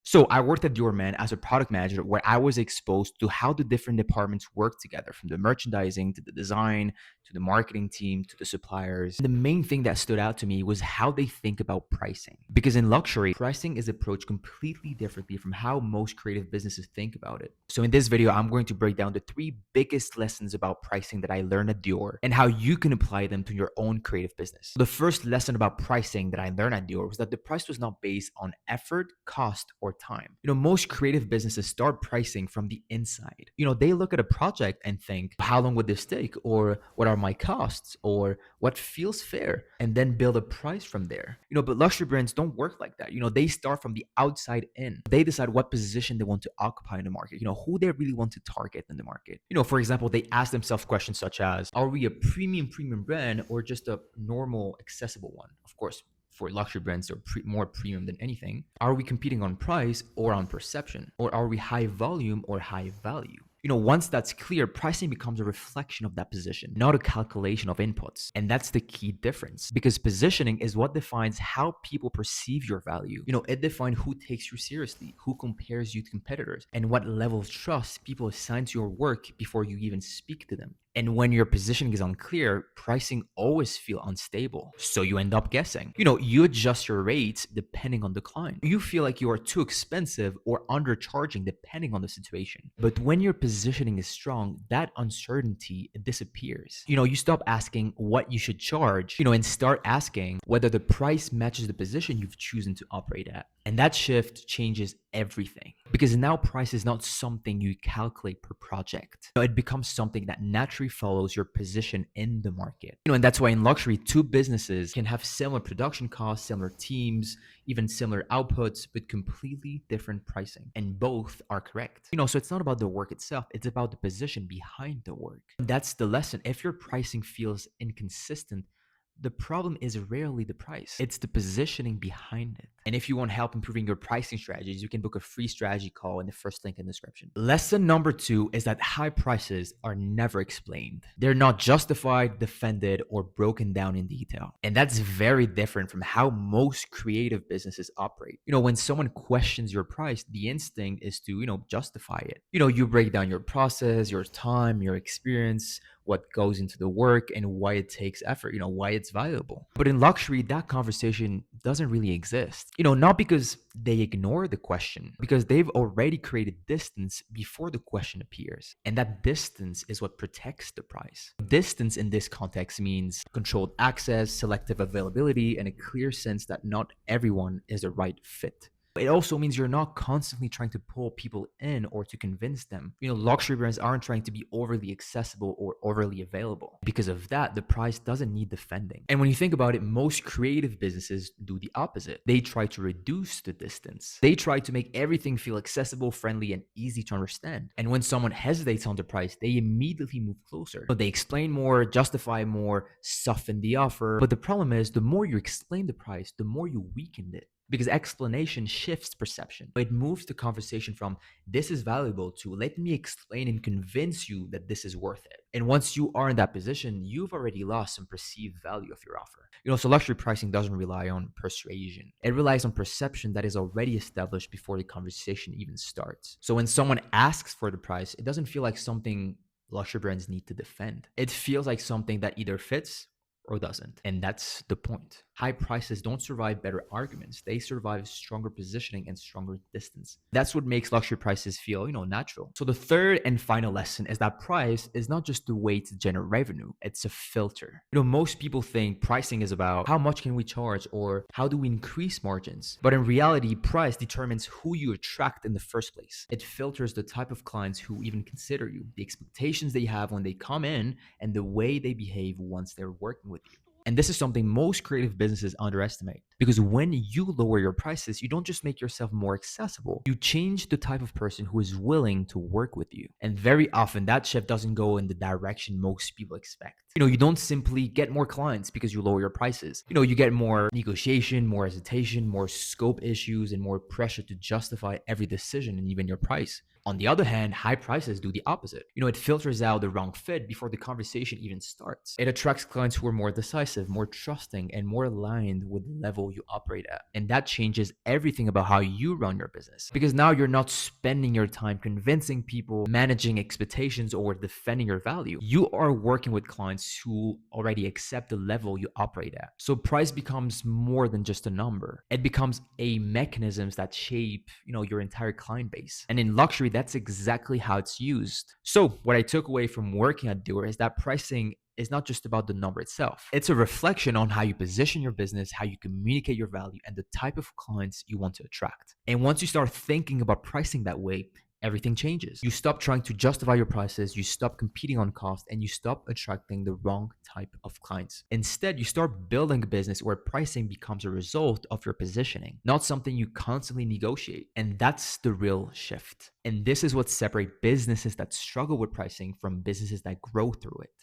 So I worked at Dior, man, as a product manager, where I was exposed to how the different departments work together, from the merchandising to the design to the marketing team to the suppliers. The main thing that stood out to me was how they think about pricing. Because in luxury, pricing is approached completely differently from how most creative businesses think about it. So in this video, I'm going to break down the three biggest lessons about pricing that I learned at Dior and how you can apply them to your own creative business. The first lesson about pricing that I learned at Dior was that the price was not based on effort, cost, or time. Most creative businesses start pricing from the inside. They look at a project and think, how long would this take? Or what are my costs? Or what feels fair? And then build a price from there. But luxury brands don't work like that. They start from the outside in. They decide what position they want to occupy in the market, who they really want to target in the market. For example, they ask themselves questions such as, are we a premium brand or just a normal, accessible one? Of course, for luxury brands, they're more premium than anything. Are we competing on price or on perception? Or are we high volume or high value? Once that's clear, pricing becomes a reflection of that position, not a calculation of inputs. And that's the key difference, because positioning is what defines how people perceive your value. It defines who takes you seriously, who compares you to competitors, and what level of trust people assign to your work before you even speak to them. And when your positioning is unclear, pricing always feel unstable. So you end up guessing. You adjust your rates depending on the client. You feel like you are too expensive or undercharging depending on the situation. But when your positioning is strong, that uncertainty disappears. You stop asking what you should charge, and start asking whether the price matches the position you've chosen to operate at. And that shift changes everything, because now price is not something you calculate per project. It becomes something that naturally follows your position in the market. And that's why in luxury, two businesses can have similar production costs, similar teams, even similar outputs, but completely different pricing. And both are correct. So it's not about the work itself, it's about the position behind the work. And that's the lesson. If your pricing feels inconsistent, the problem is rarely the price. It's the positioning behind it. And if you want help improving your pricing strategies, you can book a free strategy call in the first link in the description. Lesson number 2 is that high prices are never explained. They're not justified, defended, or broken down in detail. And that's very different from how most creative businesses operate. When someone questions your price, the instinct is to, justify it. You break down your process, your time, your experience, what goes into the work, and why it takes effort, why it's valuable. But in luxury, that conversation doesn't really exist. Not because they ignore the question, because they've already created distance before the question appears. And that distance is what protects the price. Distance in this context means controlled access, selective availability, and a clear sense that not everyone is the right fit. It also means you're not constantly trying to pull people in or to convince them. Luxury brands aren't trying to be overly accessible or overly available. Because of that, the price doesn't need defending. And when you think about it, most creative businesses do the opposite. They try to reduce the distance. They try to make everything feel accessible, friendly, and easy to understand. And when someone hesitates on the price, they immediately move closer. So they explain more, justify more, soften the offer. But the problem is, the more you explain the price, the more you weaken it. Because explanation shifts perception. It moves the conversation from this is valuable to let me explain and convince you that this is worth it. And once you are in that position, you've already lost some perceived value of your offer. So luxury pricing doesn't rely on persuasion. It relies on perception that is already established before the conversation even starts. So when someone asks for the price, it doesn't feel like something luxury brands need to defend. It feels like something that either fits or doesn't. And that's the point. High prices don't survive better arguments. They survive stronger positioning and stronger distance. That's what makes luxury prices feel, natural. So the third and final lesson is that price is not just a way to generate revenue. It's a filter. Most people think pricing is about how much can we charge or how do we increase margins. But in reality, price determines who you attract in the first place. It filters the type of clients who even consider you, the expectations they have when they come in, and the way they behave once they're working with you. And this is something most creative businesses underestimate, because when you lower your prices, you don't just make yourself more accessible, you change the type of person who is willing to work with you. And very often that shift doesn't go in the direction most people expect. You don't simply get more clients because you lower your prices. You get more negotiation, more hesitation, more scope issues, and more pressure to justify every decision and even your price. On the other hand, high prices do the opposite. It filters out the wrong fit before the conversation even starts. It attracts clients who are more decisive, more trusting, and more aligned with the level level you operate at. And that changes everything about how you run your business. Because now you're not spending your time convincing people, managing expectations, or defending your value. You are working with clients who already accept the level you operate at. So price becomes more than just a number. It becomes a mechanism that shape, your entire client base. And in luxury, that's exactly how it's used. So what I took away from working at Dior is that pricing is not just about the number itself. It's a reflection on how you position your business, how you communicate your value, and the type of clients you want to attract. And once you start thinking about pricing that way, everything changes. You stop trying to justify your prices, you stop competing on cost, and you stop attracting the wrong type of clients. Instead, you start building a business where pricing becomes a result of your positioning, not something you constantly negotiate. And that's the real shift. And this is what separates businesses that struggle with pricing from businesses that grow through it.